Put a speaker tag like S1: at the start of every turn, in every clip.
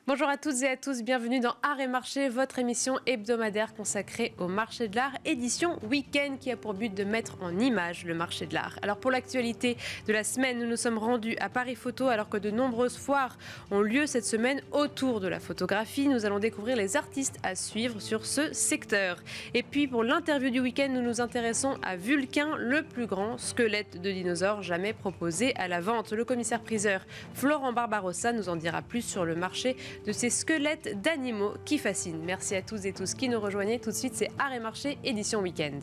S1: Bonjour à toutes et à tous, bienvenue dans Art et Marché, votre émission hebdomadaire consacrée au marché de l'art, édition week-end qui a pour but de mettre en image le marché de l'art. Alors pour l'actualité de la semaine, nous nous sommes rendus à Paris Photo alors que de nombreuses foires ont lieu cette semaine autour de la photographie. Nous allons découvrir les artistes à suivre sur ce secteur. Et puis pour l'interview du week-end, nous nous intéressons à Vulcain, le plus grand squelette de dinosaure jamais proposé à la vente. Le commissaire-priseur Florent Barbarossa nous en dira plus sur le marché de ces squelettes d'animaux qui fascinent. Merci à tous et tous qui nous rejoignez. Tout de suite, c'est Art et Marché, édition week-end.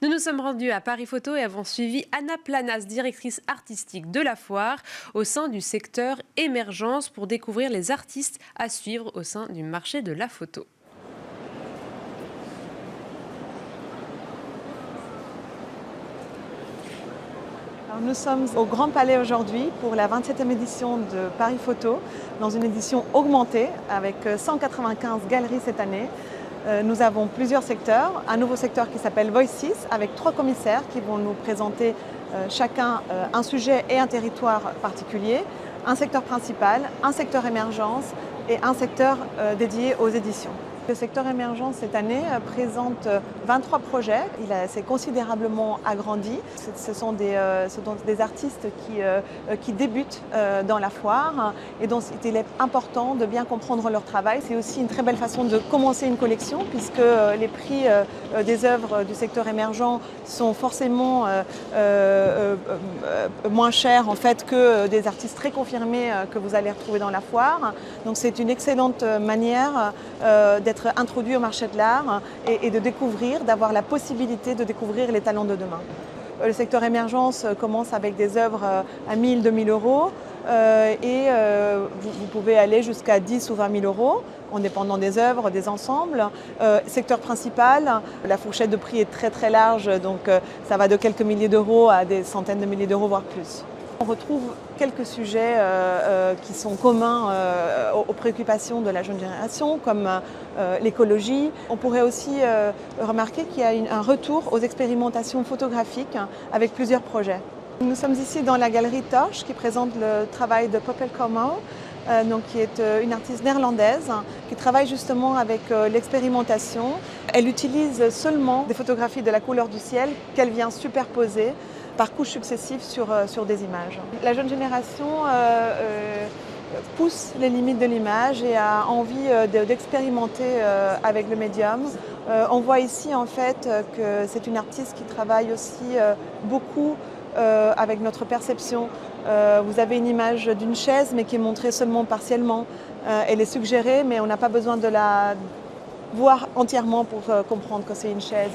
S1: Nous nous sommes rendus à Paris Photo et avons suivi Anna Planas, directrice artistique de la foire, au sein du secteur émergence pour découvrir les artistes à suivre au sein du marché de la photo.
S2: Nous sommes au Grand Palais aujourd'hui pour la 27e édition de Paris Photo, dans une édition augmentée avec 195 galeries cette année. Nous avons plusieurs secteurs, un nouveau secteur qui s'appelle Voices avec 3 commissaires qui vont nous présenter chacun un sujet et un territoire particulier, un secteur principal, un secteur émergence et un secteur dédié aux éditions. Le secteur émergence cette année présente 23 projets. Il s'est considérablement agrandi. Ce sont des artistes qui débutent dans la foire et dont il est important de bien comprendre leur travail. C'est aussi une très belle façon de commencer une collection puisque les prix des œuvres du secteur émergent sont forcément moins chers en fait que des artistes très confirmés que vous allez retrouver dans la foire. Donc c'est une excellente manière d'être introduit au marché de l'art et de découvrir, d'avoir la possibilité de découvrir les talents de demain. Le secteur émergence commence avec des œuvres à 1 000, 2 000 euros et vous pouvez aller jusqu'à 10 ou 20 000 euros en dépendant des œuvres, des ensembles. Secteur principal, la fourchette de prix est très très large, donc ça va de quelques milliers d'euros à des centaines de milliers d'euros, voire plus. On retrouve quelques sujets qui sont communs aux préoccupations de la jeune génération, comme l'écologie. On pourrait aussi remarquer qu'il y a un retour aux expérimentations photographiques avec plusieurs projets. Nous sommes ici dans la galerie Torch qui présente le travail de Poppel Como, qui est une artiste néerlandaise qui travaille justement avec l'expérimentation. Elle utilise seulement des photographies de la couleur du ciel qu'elle vient superposer par couches successives sur des images. La jeune génération pousse les limites de l'image et a envie d'expérimenter avec le médium. On voit ici en fait que c'est une artiste qui travaille aussi beaucoup avec notre perception. Vous avez une image d'une chaise mais qui est montrée seulement partiellement. Elle est suggérée mais on n'a pas besoin de la voir entièrement pour comprendre que c'est une chaise.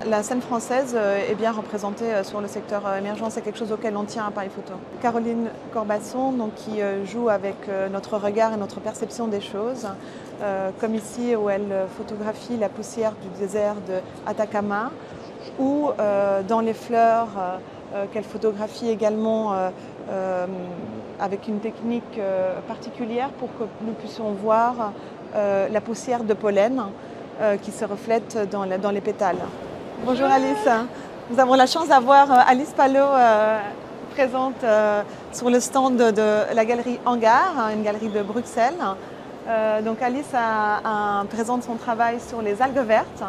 S2: La scène française est bien représentée sur le secteur émergent, c'est quelque chose auquel on tient à Paris Photo. Caroline Corbasson qui joue avec notre regard et notre perception des choses, comme ici où elle photographie la poussière du désert d'Atacama, ou dans les fleurs qu'elle photographie également avec une technique particulière pour que nous puissions voir la poussière de pollen qui se reflète dans les pétales. Bonjour Alice, nous avons la chance d'avoir Alice Palot présente sur le stand de la galerie Hangar, une galerie de Bruxelles. Donc Alice présente son travail sur les algues vertes,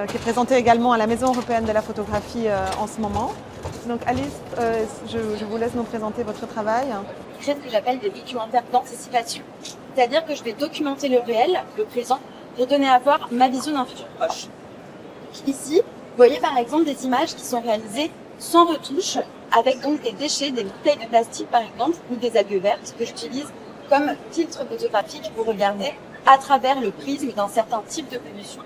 S2: qui est présenté également à la Maison européenne de la photographie en ce moment. Donc Alice, je vous laisse nous présenter votre travail.
S3: C'est ce que j'appelle des documentaires d'anticipation, c'est-à-dire que je vais documenter le réel, le présent, pour donner à voir ma vision d'un futur proche. Ici, vous voyez par exemple des images qui sont réalisées sans retouche, avec donc des déchets, des bouteilles de plastique par exemple, ou des algues vertes que j'utilise comme filtre photographique pour regarder à travers le prisme d'un certain type de pollution.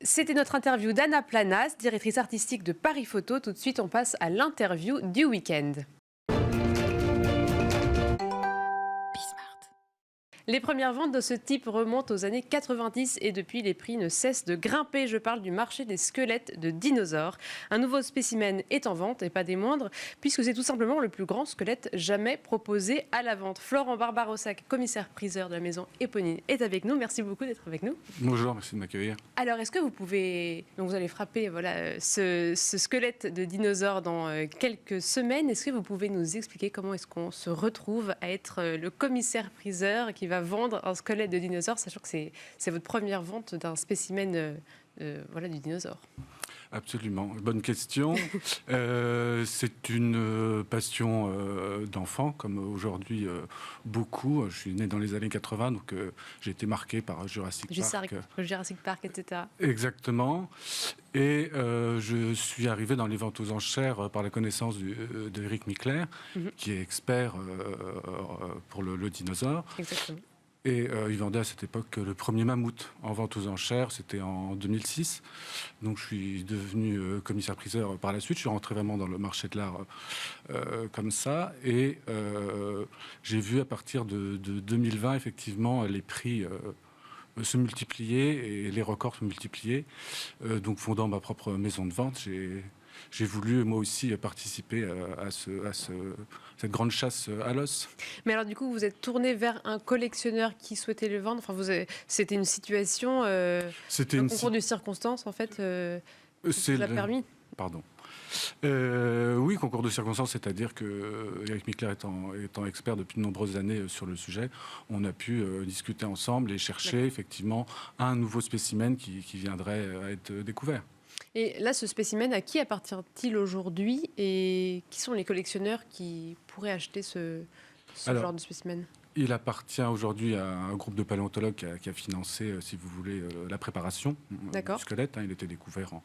S1: C'était notre interview d'Anna Planas, directrice artistique de Paris Photo. Tout de suite, on passe à l'interview du week-end. Les premières ventes de ce type remontent aux années 90 et depuis, les prix ne cessent de grimper. Je parle du marché des squelettes de dinosaures. Un nouveau spécimen est en vente et pas des moindres, puisque c'est tout simplement le plus grand squelette jamais proposé à la vente. Florent Barbarossac, commissaire-priseur de la maison Éponine, est avec nous. Merci beaucoup d'être avec nous.
S4: Bonjour, merci de m'accueillir.
S1: Alors, est-ce que vous pouvez... Donc, vous allez frapper ce squelette de dinosaure dans quelques semaines. Est-ce que vous pouvez nous expliquer comment est-ce qu'on se retrouve à être le commissaire-priseur qui va vendre un squelette de dinosaure, sachant que c'est votre première vente d'un spécimen du dinosaure?
S4: Absolument, bonne question. C'est une passion d'enfant, comme aujourd'hui beaucoup. Je suis né dans les années 80, donc j'ai été marqué par Jurassic Park.
S1: Jurassic Park, etc.
S4: Exactement. Et je suis arrivé dans les ventes aux enchères par la connaissance d'Éric Michler, qui est expert pour le dinosaure.
S1: Exactement.
S4: Et il vendait à cette époque le premier mammouth en vente aux enchères, c'était en 2006. Donc je suis devenu commissaire-priseur par la suite. Je suis rentré vraiment dans le marché de l'art comme ça. Et j'ai vu à partir de 2020, effectivement, les prix se multiplier et les records se multiplier. Donc fondant ma propre maison de vente, j'ai voulu, moi aussi, participer à cette grande chasse à l'os.
S1: Mais alors, du coup, vous êtes tourné vers un collectionneur qui souhaitait le vendre. Enfin, c'était une situation, un concours de circonstances, en fait, qui vous a permis.
S4: Pardon. Oui, concours de circonstances, c'est-à-dire que Éric Michler étant expert depuis de nombreuses années sur le sujet, on a pu discuter ensemble et chercher effectivement un nouveau spécimen qui viendrait à être découvert.
S1: Et là, ce spécimen, à qui appartient-il aujourd'hui et qui sont les collectionneurs qui pourraient acheter ce genre de spécimen?
S4: Il appartient aujourd'hui à un groupe de paléontologues qui a financé, si vous voulez, la préparation du squelette. Il était découvert en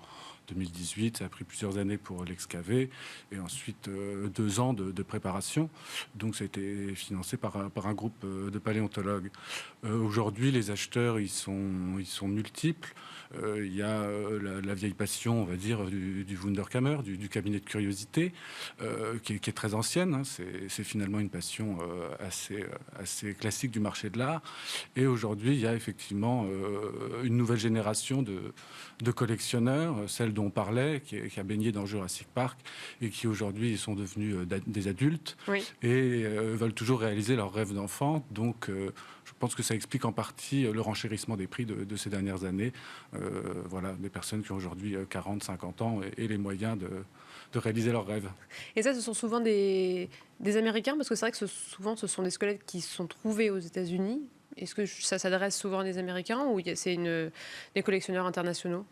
S4: 2018, ça a pris plusieurs années pour l'excaver, et ensuite 2 ans de préparation. Donc ça a été financé par un groupe de paléontologues. Aujourd'hui, les acheteurs, ils sont multiples. Il y a la vieille passion, on va dire, du Wunderkammer, du cabinet de curiosité, qui est très ancienne. C'est finalement une passion assez classique du marché de l'art. Et aujourd'hui, il y a effectivement une nouvelle génération de collectionneurs, celle dont on parlait, qui a baigné dans Jurassic Park et qui aujourd'hui sont devenus des adultes et veulent toujours réaliser leurs rêves d'enfant. Donc, je pense que ça explique en partie le renchérissement des prix de ces dernières années. Voilà, des personnes qui ont aujourd'hui 40, 50 ans et les moyens de réaliser leurs rêves.
S1: Et ça, ce sont souvent des Américains, parce que c'est vrai que souvent, ce sont des squelettes qui sont trouvés aux États-Unis. Est-ce que ça s'adresse souvent à des Américains ou c'est des collectionneurs internationaux?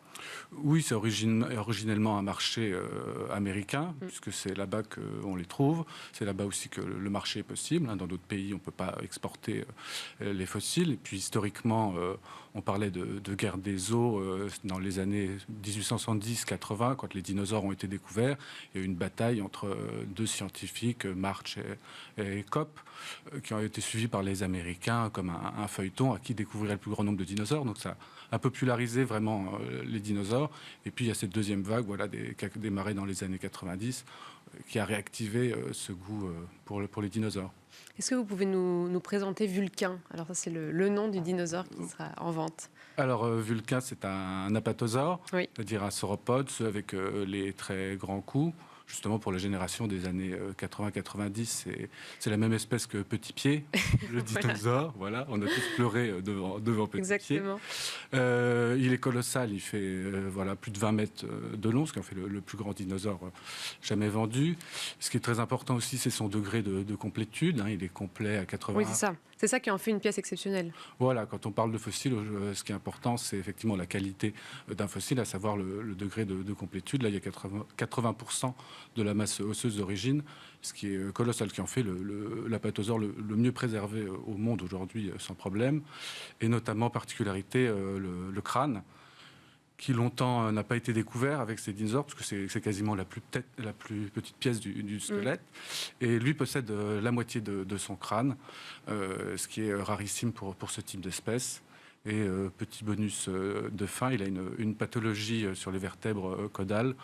S4: Oui, c'est originellement un marché américain, puisque c'est là-bas qu'on les trouve. C'est là-bas aussi que le marché est possible. Dans d'autres pays, on ne peut pas exporter les fossiles. Et puis, historiquement, on parlait de guerre des eaux dans les années 1870-80, quand les dinosaures ont été découverts. Il y a eu une bataille entre 2 scientifiques, March et Kopp, qui ont été suivis par les Américains comme un feuilleton à qui découvrirait le plus grand nombre de dinosaures. Donc ça a popularisé vraiment les dinosaures. Et puis il y a cette deuxième vague qui a démarré dans les années 90, qui a réactivé ce goût pour les dinosaures.
S1: Est-ce que vous pouvez nous présenter Vulcain? Alors ça, c'est le nom du dinosaure qui sera en vente. Alors
S4: Vulcain, c'est un apatosaure, c'est-à-dire un sauropode, ceux avec les très grands coups. Justement, pour la génération des années 80-90, c'est la même espèce que Petit Pied, le dinosaure. Voilà, on a tous pleuré devant Petit
S1: Exactement.
S4: Pied. Il est colossal, il fait plus de 20 mètres de long, ce qui en fait le plus grand dinosaure jamais vendu. Ce qui est très important aussi, c'est son degré de complétude. Il est complet à 80.
S1: Oui, c'est ça. C'est ça qui en fait une pièce exceptionnelle.
S4: Voilà, quand on parle de fossiles, ce qui est important, c'est effectivement la qualité d'un fossile, à savoir le degré de complétude. Là, il y a 80% de la masse osseuse d'origine, ce qui est colossal, qui en fait l'apatosaure le mieux préservé au monde aujourd'hui sans problème. Et notamment, particularité, le crâne, qui longtemps n'a pas été découvert avec ces dinosaures, parce que c'est quasiment la plus petite pièce du squelette. Et lui possède la moitié de son crâne, ce qui est rarissime pour ce type d'espèce. Et petit bonus de fin, il a une pathologie sur les vertèbres caudales,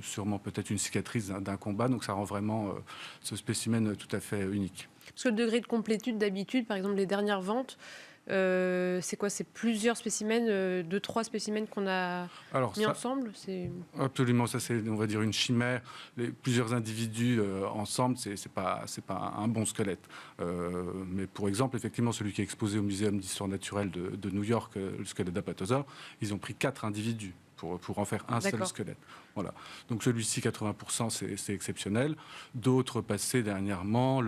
S4: sûrement peut-être une cicatrice d'un combat, donc ça rend vraiment ce spécimen tout à fait unique.
S1: Parce que le degré de complétude d'habitude, par exemple les dernières ventes, c'est quoi? C'est plusieurs spécimens, 2-3 spécimens qu'on a mis ensemble?
S4: Absolument, ça c'est, on va dire, une chimère. Plusieurs individus ensemble, c'est pas un bon squelette. Mais pour exemple, effectivement, celui qui est exposé au Muséum d'histoire naturelle de New York, le squelette d'apatosaure, ils ont pris 4 individus pour en faire un seul squelette. Voilà. Donc celui-ci, 80%, c'est exceptionnel. D'autres passés dernièrement,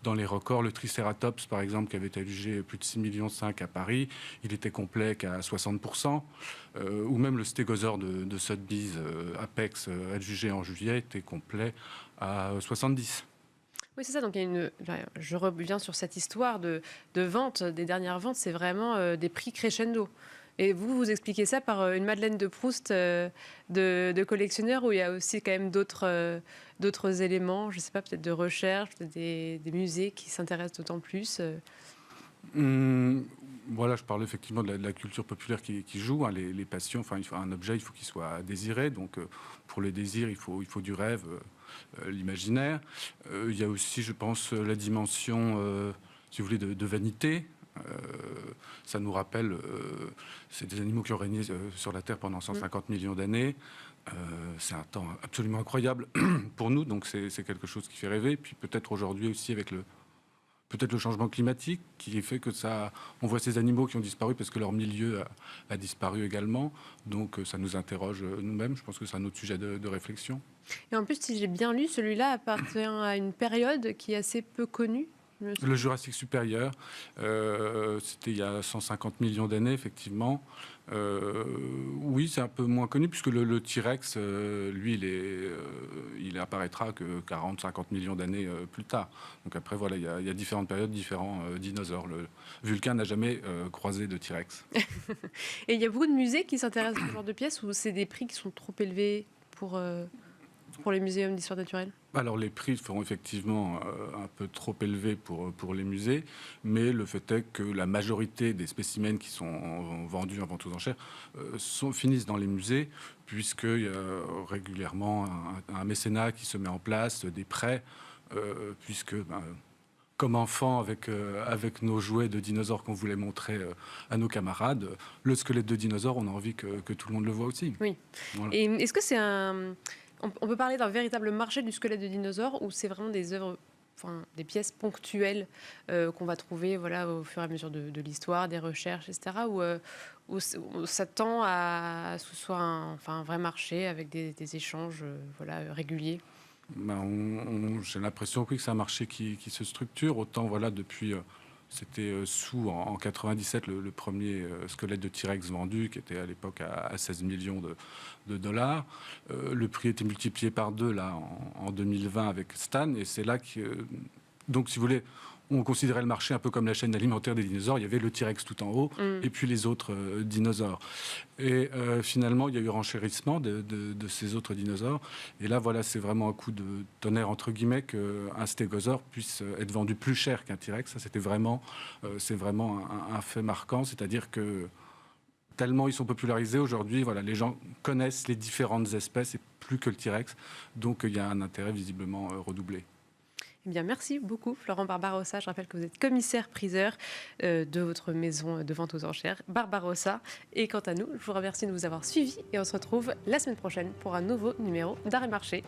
S4: dans les records, le Tricératops, par exemple, qui avait été jugé plus de 6,5 millions à Paris, il était complet qu'à 60%. Ou même le stégosaure de Sotheby's, Apex, adjugé en juillet, était complet à 70%.
S1: Oui, c'est ça. Donc, je reviens sur cette histoire de vente, des dernières ventes, c'est vraiment des prix crescendo. Et vous expliquez ça par une Madeleine de Proust de collectionneur, où il y a aussi quand même d'autres éléments, je ne sais pas, peut-être de recherche, peut-être des musées qui s'intéressent d'autant plus.
S4: Voilà, je parle effectivement de la culture populaire qui joue, hein, les passions. Enfin, un objet, il faut qu'il soit désiré. Donc, pour le désir, il faut du rêve, l'imaginaire. Il y a aussi, je pense, la dimension, si vous voulez, de vanité. Ça nous rappelle, c'est des animaux qui ont régné sur la Terre pendant 150 millions d'années. C'est un temps absolument incroyable pour nous, donc c'est quelque chose qui fait rêver. Puis peut-être aujourd'hui aussi avec peut-être le changement climatique qui fait que on voit ces animaux qui ont disparu parce que leur milieu a disparu également. Donc ça nous interroge nous-mêmes. Je pense que c'est un autre sujet de réflexion.
S1: Et en plus, si j'ai bien lu, celui-là appartient à une période qui est assez peu connue.
S4: Le Jurassique supérieur, c'était il y a 150 millions d'années, effectivement. Oui, c'est un peu moins connu, puisque le T-Rex, lui, il apparaîtra que 40-50 millions d'années plus tard. Donc après, voilà, il y a différentes périodes, différents dinosaures. Le Vulcain n'a jamais croisé de T-Rex.
S1: Et il y a beaucoup de musées qui s'intéressent à ce genre de pièces, ou c'est des prix qui sont trop élevés pour les muséums d'histoire naturelle?
S4: Alors les prix seront effectivement un peu trop élevés pour les musées, mais le fait est que la majorité des spécimens qui sont vendus en vente aux enchères finissent dans les musées, puisqu'il y a régulièrement un mécénat qui se met en place, des prêts, puisque... comme enfant, avec nos jouets de dinosaures qu'on voulait montrer à nos camarades, le squelette de dinosaure, on a envie que tout le monde le voit aussi.
S1: Oui. Voilà. Et est-ce que c'est on peut parler d'un véritable marché du squelette de dinosaure, ou c'est vraiment des œuvres, des pièces ponctuelles qu'on va trouver au fur et à mesure de l'histoire, des recherches, etc., où ça tend à ce soit un vrai marché avec des échanges réguliers?
S4: J'ai l'impression que c'est un marché qui se structure. Autant, depuis... C'était en 97 le premier squelette de T-Rex vendu, qui était à l'époque à 16 millions de dollars. Le prix était multiplié par 2 là, en 2020 avec Stan. Et c'est là que... donc, si vous voulez, on considérait le marché un peu comme la chaîne alimentaire des dinosaures. Il y avait le T-Rex tout en haut et puis les autres dinosaures. Et finalement, il y a eu renchérissement de ces autres dinosaures. Et là, c'est vraiment un coup de tonnerre, entre guillemets, qu'un stégosaure puisse être vendu plus cher qu'un T-Rex. Ça, c'est vraiment un fait marquant. C'est-à-dire que tellement ils sont popularisés aujourd'hui, les gens connaissent les différentes espèces et plus que le T-Rex. Donc, il y a un intérêt visiblement redoublé.
S1: Eh bien, merci beaucoup, Florent Barbarossa. Je rappelle que vous êtes commissaire-priseur de votre maison de vente aux enchères, Barbarossa. Et quant à nous, je vous remercie de nous avoir suivis et on se retrouve la semaine prochaine pour un nouveau numéro d'Art et Marché.